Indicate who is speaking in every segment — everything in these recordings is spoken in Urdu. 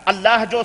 Speaker 1: اللہ جو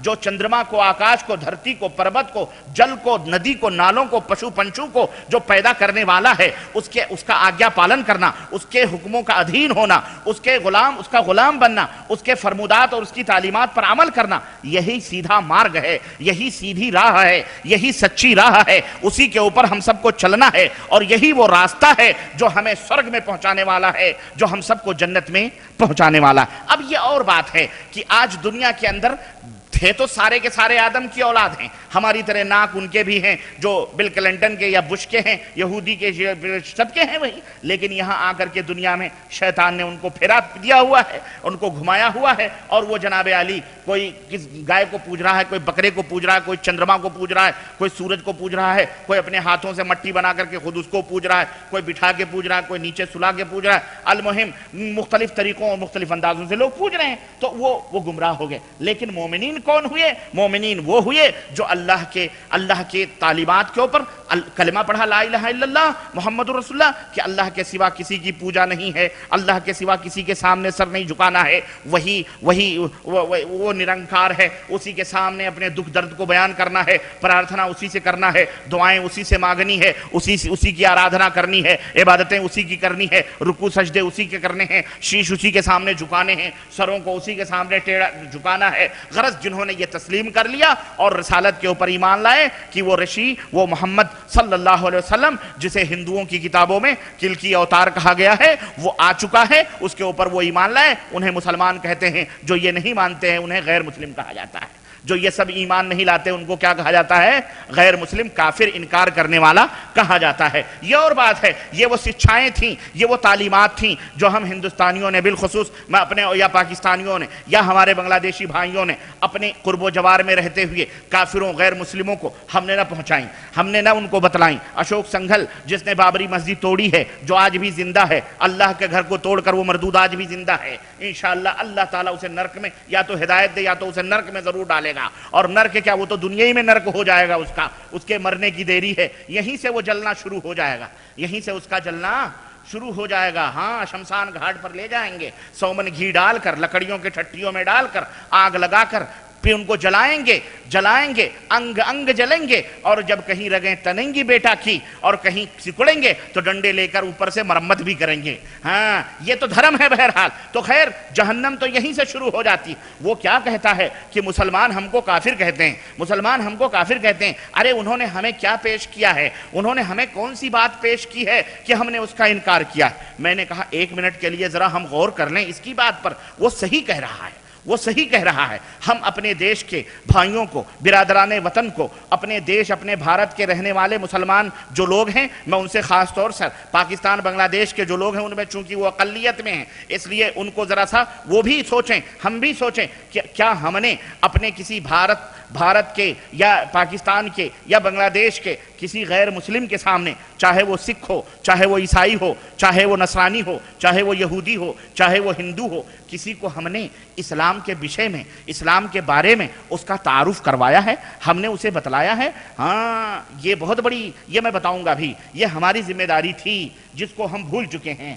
Speaker 1: جو چندرما کو, آکاش کو, دھرتی کو, پربت کو, جل کو, ندی کو, نالوں کو, پشو پنچوں کو جو پیدا کرنے والا ہے, اس کا آگیا پالن کرنا, اس کے حکموں کا ادھین ہونا, اس کا غلام بننا, اس کے فرمودات اور اس کی تعلیمات پر عمل کرنا, یہی سیدھا مارگ ہے, یہی سیدھی راہ ہے, یہی سچی راہ ہے, اسی کے اوپر ہم سب کو چلنا ہے, اور یہی وہ راستہ ہے جو ہمیں سرگ میں پہنچانے والا ہے, جو ہم سب کو جنت میں پہنچانے والا. اب یہ اور بات ہے کہ آج دنیا کے اندر تھے تو سارے کے سارے آدم کی اولاد ہیں, ہماری طرح ناک ان کے بھی ہیں جو بل کلنٹن کے یا بش کے ہیں, یہودی کے سب کے ہیں وہی, لیکن یہاں آ کر کے دنیا میں شیطان نے ان کو پھیرا دیا ہوا ہے, ان کو گھمایا ہوا ہے, اور وہ جناب علی کوئی کس گائے کو پوج رہا ہے, کوئی بکرے کو پوج رہا ہے, کوئی چندرما کو پوج رہا ہے, کوئی سورج کو پوج رہا ہے, کوئی اپنے ہاتھوں سے مٹی بنا کر کے خود اس کو پوج رہا ہے, کوئی بٹھا کے پوج رہا ہے, کوئی نیچے سلا کے پوج رہا ہے, المہم مختلف طریقوں اور مختلف اندازوں سے لوگ پوج رہے ہیں, تو وہ گمراہ ہو گئے. لیکن مومنین کون ہوئے؟ مومنین وہ ہوئے جو اللہ کے تعلیمات کے اوپر کلمہ پڑھا, لا الہ الا اللہ محمد رسول اللہ, کہ اللہ کے سوا کسی کی پوجا نہیں ہے, اللہ کے سوا کسی کے سامنے سر نہیں جھکانا ہے, وہی وہ نرنکار ہے, اسی کے سامنے اپنے دکھ درد کو بیان کرنا ہے, پرارتھنا اسی سے کرنا ہے, دعائیں اسی سے مانگنی ہے, اسی کی آرادھنا کرنی ہے, عبادتیں اسی کی کرنی ہے, رکوع سجدے اسی کے کرنے ہیں, شیش اسی کے سامنے جھکانے ہیں, سروں کو اسی کے سامنے ٹیڑھا جھکانا ہے. غرض جنہوں نے یہ تسلیم کر لیا اور رسالت کے اوپر ایمان لائے کہ وہ رشی, وہ محمد صلی اللہ علیہ وسلم جسے ہندوؤں کی کتابوں میں کلکی اوتار کہا گیا ہے, وہ آ چکا ہے, اس کے اوپر وہ ایمان لائے, انہیں مسلمان کہتے ہیں. جو یہ نہیں مانتے ہیں انہیں غیر مسلم کہا جاتا ہے. جو یہ سب ایمان نہیں لاتے ان کو کیا کہا جاتا ہے؟ غیر مسلم, کافر, انکار کرنے والا کہا جاتا ہے. یہ اور بات ہے, یہ وہ شکشائیں تھیں, یہ وہ تعلیمات تھیں جو ہم ہندوستانیوں نے بالخصوص اپنے یا پاکستانیوں نے یا ہمارے بنگلہ دیشی بھائیوں نے اپنے قرب و جوار میں رہتے ہوئے کافروں غیر مسلموں کو ہم نے نہ پہنچائیں, ہم نے نہ ان کو بتلائیں. اشوک سنگھل جس نے بابری مسجد توڑی ہے, جو آج بھی زندہ ہے, اللہ کے گھر کو توڑ کر وہ مردود آج بھی زندہ ہے, انشاءاللہ اللہ تعالیٰ اسے نرک میں یا تو ہدایت دے یا تو اسے نرک میں ضرور ڈالے گا. اور نرک کیا, وہ تو دنیا ہی میں نرک ہو جائے گا, اس کے مرنے کی دیری ہے, یہیں سے وہ جلنا شروع ہو جائے گا, یہیں سے اس کا جلنا شروع ہو جائے گا. ہاں, شمشان گھاٹ پر لے جائیں گے, سومن گھی ڈال کر, لکڑیوں کے ٹھٹیوں میں ڈال کر, آگ لگا کر, پھر ان کو جلائیں گے, انگ انگ جلیں گے, اور جب کہیں رگیں تنیں گی بیٹا کی اور کہیں سکڑیں گے تو ڈنڈے لے کر اوپر سے مرمت بھی کریں گے. ہاں, یہ تو دھرم ہے. بہرحال تو خیر, جہنم تو یہیں سے شروع ہو جاتی. وہ کیا کہتا ہے کہ مسلمان ہم کو کافر کہتے ہیں, مسلمان ہم کو کافر کہتے ہیں. ارے انہوں نے ہمیں کیا پیش کیا ہے, انہوں نے ہمیں کون سی بات پیش کی ہے کہ ہم نے اس کا انکار کیا؟ میں نے کہا ایک منٹ کے لیے ذرا ہم غور کر لیں اس کی بات پر. وہ صحیح کہہ رہا ہے, وہ صحیح کہہ رہا ہے. ہم اپنے دیش کے بھائیوں کو, برادران وطن کو, اپنے دیش, اپنے بھارت کے رہنے والے مسلمان جو لوگ ہیں, میں ان سے خاص طور سے پاکستان بنگلہ دیش کے جو لوگ ہیں ان میں چونکہ وہ اقلیت میں ہیں, اس لیے ان کو ذرا سا وہ بھی سوچیں, ہم بھی سوچیں کہ کیا ہم نے اپنے کسی بھارت کے یا پاکستان کے یا بنگلہ دیش کے کسی غیر مسلم کے سامنے, چاہے وہ سکھ ہو, چاہے وہ عیسائی ہو, چاہے وہ نصرانی ہو, چاہے وہ یہودی ہو, چاہے وہ ہندو ہو, کسی کو ہم نے اسلام کے بشے میں, اسلام کے بارے میں اس کا تعارف کروایا ہے, ہم نے اسے بتلایا ہے؟ ہاں, یہ بہت بڑی, یہ میں بتاؤں گا بھی, یہ ہماری ذمہ داری تھی جس کو ہم بھول چکے ہیں.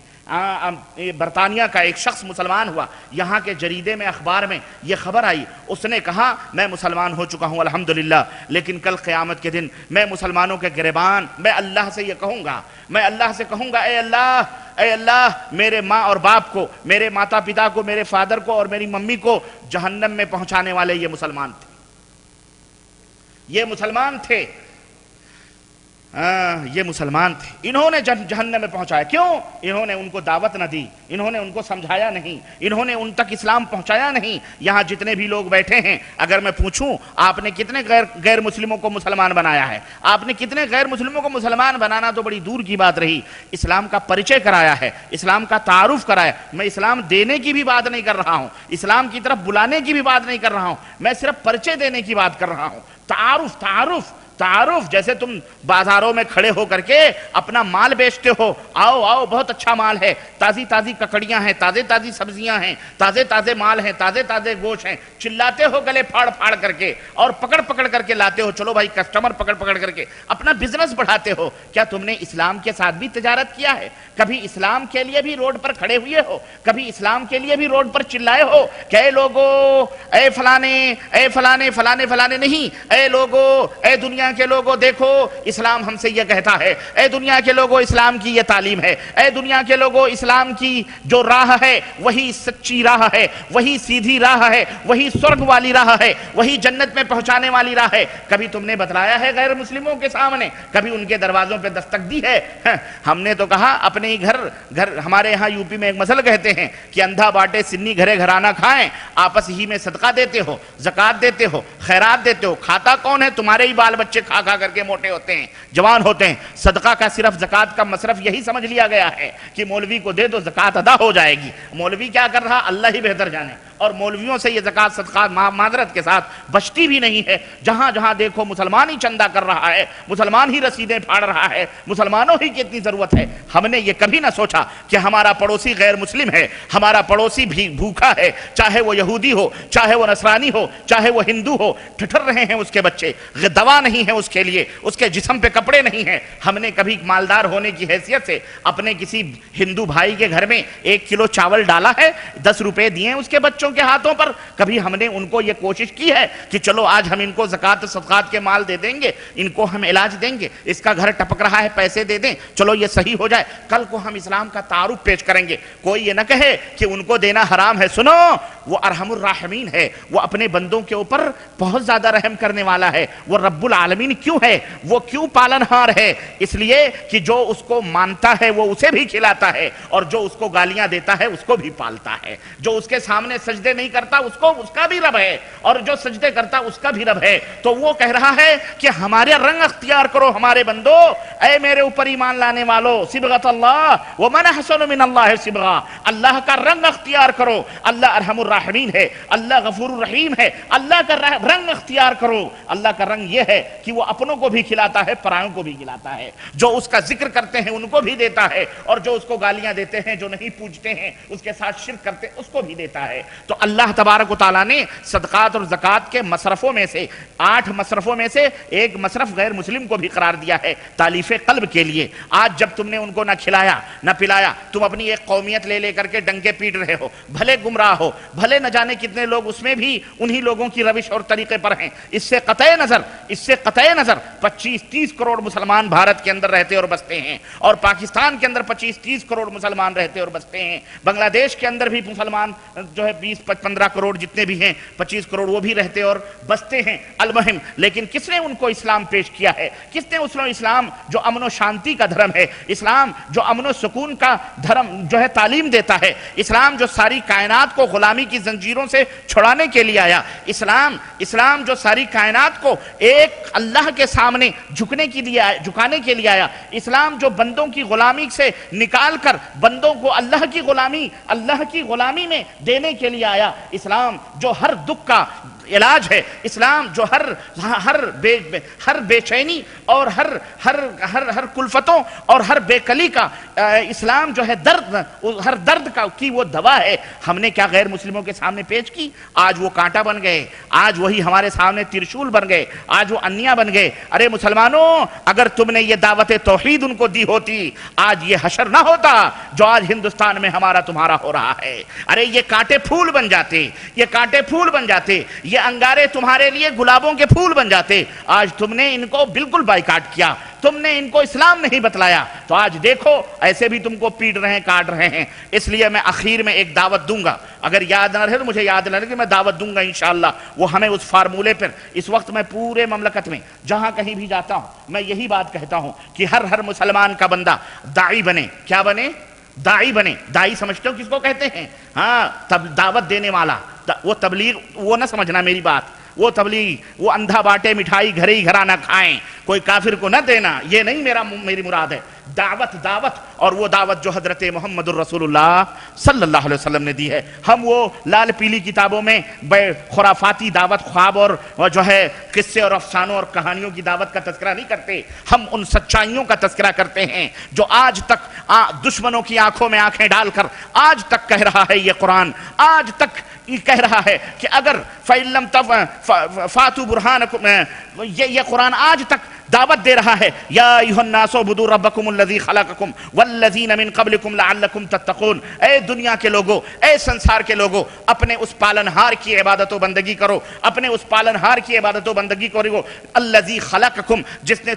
Speaker 1: برطانیہ کا ایک شخص مسلمان ہوا, یہاں کے جریدے میں, اخبار میں یہ خبر آئی, اس نے کہا میں مسلمان ہو چکا ہوں الحمدللہ, لیکن کل قیامت کے دن میں مسلمانوں کے گریبان, میں اللہ سے یہ کہوں گا, میں اللہ سے کہوں گا, اے اللہ میرے ماں اور باپ کو, میرے ماتا پتا کو, میرے فادر کو اور میری ممی کو جہنم میں پہنچانے والے یہ مسلمان تھے, یہ مسلمان تھے. یہ مسلمان تھے, انہوں نے جہنم میں پہنچایا. کیوں؟ انہوں نے ان کو دعوت نہ دی, انہوں نے ان کو سمجھایا نہیں, انہوں نے ان تک اسلام پہنچایا نہیں. یہاں جتنے بھی لوگ بیٹھے ہیں, اگر میں پوچھوں آپ نے کتنے غیر مسلموں کو مسلمان بنایا ہے, آپ نے کتنے غیر مسلموں کو مسلمان بنانا تو بڑی دور کی بات رہی, اسلام کا پریچے کرایا ہے, اسلام کا تعارف کرایا. میں اسلام دینے کی بھی بات نہیں کر رہا ہوں, اسلام کی طرف بلانے کی بھی بات نہیں کر رہا ہوں, میں صرف پریچے دینے کی بات کر رہا ہوں. تعارف تعارف، جیسے تم بازاروں میں کھڑے ہو کر کے اپنا مال بیچتے ہو، آؤ آؤ بہت اچھا مال ہے، تازی تازی ککڑیاں ہیں، تازے تازی سبزیاں ہیں، تازے تازے مال ہیں، تازے تازے گوشت ہیں، چلاتے ہو گلے پھاڑ پھاڑ کر کے اور پکڑ پکڑ کر کے لاتے ہو، چلو بھائی کسٹمر پکڑ پکڑ کر کے اپنا بزنس بڑھاتے ہو. کیا تم نے اسلام کے ساتھ بھی تجارت کیا ہے؟ کبھی اسلام کے لیے بھی روڈ پر کھڑے ہوئے ہو؟ کبھی اسلام کے لیے بھی روڈ پر چلائے ہو کہ اے لوگو، اے فلانے، اے فلانے فلانے فلانے نہیں، اے لوگو، اے دنیا کے لوگو دیکھو اسلام ہم سے یہ کہتا ہے، اے دنیا کے لوگو اسلام کی یہ تعلیم ہے، اے دنیا کے لوگو اسلام کی جو راہ ہے وہی سچی راہ ہے، وہی سیدھی راہ ہے، وہی سرگ والی راہ ہے، وہی جنت میں پہنچانے والی راہ ہے. کبھی تم نے بتلایا ہے غیر مسلموں کے سامنے؟ کبھی ان کے دروازوں پہ دستک دی ہے؟ ہم نے تو کہا اپنے ہی گھر ہمارے ہاں یو پی میں ایک مسئلہ کہتے ہیں کہ اندھا باٹے سنی گھرے گھرانہ کھائیں، آپس ہی میں صدقہ دیتے ہو، زکوٰۃ دیتے ہو، خیرات دیتے ہو، کھاتا کون ہے؟ تمہارے ہی بال بچے کھا کھا کر کے موٹے ہوتے ہیں، جوان ہوتے ہیں. صدقہ کا صرف زکوٰۃ کا مصرف یہی سمجھ لیا گیا ہے کہ مولوی کو دے دو زکوٰۃ ادا ہو جائے گی. مولوی کیا کر رہا اللہ ہی بہتر جانے، اور مولویوں سے یہ زکوٰۃ صدقات معذرت کے ساتھ بچتی بھی نہیں ہے. جہاں جہاں دیکھو مسلمان ہی چندہ کر رہا ہے، مسلمان ہی رسیدیں پھاڑ رہا ہے، مسلمانوں ہی کی اتنی ضرورت ہے. ہم نے یہ کبھی نہ سوچا کہ ہمارا پڑوسی غیر مسلم ہے، ہمارا پڑوسی بھی بھوکا ہے، چاہے وہ یہودی ہو، چاہے وہ نصرانی ہو، چاہے وہ ہندو ہو، ٹھٹر رہے ہیں اس کے بچے، دوا نہیں ہے اس کے لیے، اس کے جسم پہ کپڑے نہیں ہیں. ہم نے کبھی مالدار ہونے کی حیثیت سے اپنے کسی ہندو بھائی کے گھر میں 1 کلو چاول ڈالا ہے، 10 روپے دیے اس کے بچوں کے ہاتھوں پر؟ کبھی ہم نے ان کو یہ کوشش کی ہے کہ چلو آج ہم ان کو زکوٰۃ صدقات کے مال دے دیں گے، ان کو ہم علاج دیں گے، اس کا گھر ٹپک رہا ہے پیسے دے دیں، چلو یہ صحیح ہو جائے، کل کو ہم اسلام کا تعارف پیش کریں گے. کوئی یہ نہ کہے کہ ان کو دینا حرام ہے. سنو، وہ ارحم الراحمین ہے، وہ اپنے بندوں کے اوپر بہت زیادہ رحم کرنے والا ہے. وہ رب العالمین کیوں ہے؟ وہ کیوں پالنہار ہے؟ اس لیے کہ جو اس کو مانتا ہے وہ اسے بھی کھلاتا ہے، اور جو اس کو گالیاں دیتا ہے اس کو بھی پالتا ہے. جو اس کے سامنے سجدے نہیں کرتا اس کا بھی رب ہے، اور جو سجدے کرتا اس کا بھی رب ہے. تو وہ کہہ رہا ہے کہ ہمارے رنگ اختیار کرو ہمارے بندو، اے میرے اوپر ایمان لانے والو، صبغۃ اللہ ومن احسن من اللہ صبغہ، اللہ کا رنگ اختیار کرو. اللہ ارحم الراحمین ہے، اللہ غفور الرحیم ہے، اللہ کا رنگ اختیار کرو. اللہ کا رنگ یہ ہے کہ وہ اپنوں کو بھی کھلاتا ہے، پرایوں کو بھی کھلاتا ہے. جو اس کا ذکر کرتے ہیں ان کو بھی دیتا ہے، اور جو اس کو گالیاں دیتے ہیں، جو نہیں پوجتے ہیں، اس کے ساتھ شرک کرتے اس کو بھی دیتا ہے. تو اللہ تبارک و تعالیٰ نے صدقات اور زکوٰۃ کے مصرفوں میں سے 8 مصرفوں میں سے ایک مصرف غیر مسلم کو بھی قرار دیا ہے، تالیف قلب کے لیے. آج جب تم نے ان کو نہ کھلایا نہ پلایا، تم اپنی ایک قومیت لے کر کے ڈنکے پیٹ رہے ہو، بھلے گمراہ ہو، بھلے نہ جانے کتنے لوگ اس میں بھی انہی لوگوں کی روش اور طریقے پر ہیں. اس سے قطع نظر 25-30 کروڑ مسلمان بھارت کے اندر رہتے اور بستے ہیں، اور پاکستان کے اندر 25-30 کروڑ مسلمان رہتے اور بستے ہیں. بنگلہ دیش کے اندر بھی مسلمان جو ہے 20-15 کروڑ جتنے بھی ہیں، 25 کروڑ وہ بھی رہتے اور بستے ہیں. المہم، لیکن کس نے ان کو اسلام پیش کیا ہے؟ کس نے اسلام جو امن و شانتی کا دھرم ہے، اسلام جو امن و سکون کا دھرم جو ہے تعلیم دیتا ہے، اسلام جو ساری کائنات کو غلامی کی زنجیروں سے چھڑانے کے لیے آیا، اسلام جو ساری کائنات کو ایک اللہ کے سامنے جھکانے کے لیے آیا، اسلام جو بندوں کی غلامی سے نکال کر بندوں کو اللہ کی غلامی میں دینے کے لیے آیا، اسلام جو ہر دکھ کا علاج ہے، اسلام جو ہر بے چینی اور ہر کلفتوں اور ہر بے کلی کا اسلام جو ہے ہر درد کی وہ دوا ہے. ہم نے کیا غیر مسلموں کے سامنے پیش کی؟ آج وہ کانٹا بن گئے، آج وہی ہمارے سامنے ترشول بن گئے، آج وہ انیا بن گئے. ارے مسلمانوں، اگر تم نے یہ دعوت توحید ان کو دی ہوتی، آج یہ حشر نہ ہوتا جو آج ہندوستان میں ہمارا تمہارا ہو رہا ہے. ارے یہ کانٹے پھول بن جاتے، یہ انگارے تمہارے لیے گلابوں کے پھول بن جاتے. آج تم نے ان کو بالکل بائیکاٹ کیا، تم نے ان کو اسلام نہیں بتلایا، تو آج دیکھو ایسے بھی تم کو پیٹ رہے ہیں، کاٹ رہے ہیں. اس لیے میں آخر میں ایک دعوت دوں گا، اگر یاد نہ رہے تو مجھے یاد نہ رہے کہ میں دعوت دوں گا انشاءاللہ. وہ ہمیں اس فارمولے پر اس وقت میں پورے مملکت میں جہاں کہیں بھی جاتا ہوں میں یہی بات کہتا ہوں کہ ہر مسلمان کا بندہ داعی بنے. کیا بنے؟ داعی بنے. داعی سمجھتے ہو کس کو کہتے ہیں؟ ہاں، دعوت دینے والا. وہ تبلیغ وہ نہ سمجھنا میری بات، وہ تبلیغ، وہ اندھا باٹے مٹھائی گھر ہی گھرا نہ کھائیں، کوئی کافر کو نہ دینا، یہ نہیں میری مراد ہے۔ دعوت اور وہ دعوت جو حضرت محمد الرسول اللہ صلی اللہ علیہ وسلم نے دی ہے۔ ہم وہ لال پیلی کتابوں میں خرافاتی دعوت، خواب اور جو ہے قصے اور افسانوں اور کہانیوں کی دعوت کا تذکرہ نہیں کرتے، ہم ان سچائیوں کا تذکرہ کرتے ہیں جو آج تک دشمنوں کی آنکھوں میں آنکھیں ڈال کر آج تک کہہ رہا ہے یہ قرآن، آج تک یہ کہہ رہا ہے کہ اگر فَإِن لَمْ فَاتُوا بُرْهَانَكُمْ، یہ قرآن آج تک دعوت دے رہا ہے، یا ایھا الناس اعبدوا ربکم الذی خلقکم والذین من قبلکم لعلکم تتقون، اے دنیا کے لوگوں، اے سنسار کے لوگوں، اپنے اس پالنہار کی عبادت و بندگی کرو، اپنے اس پالنہار کی عبادت و بندگی کرو، الذی خلقکم، جس نے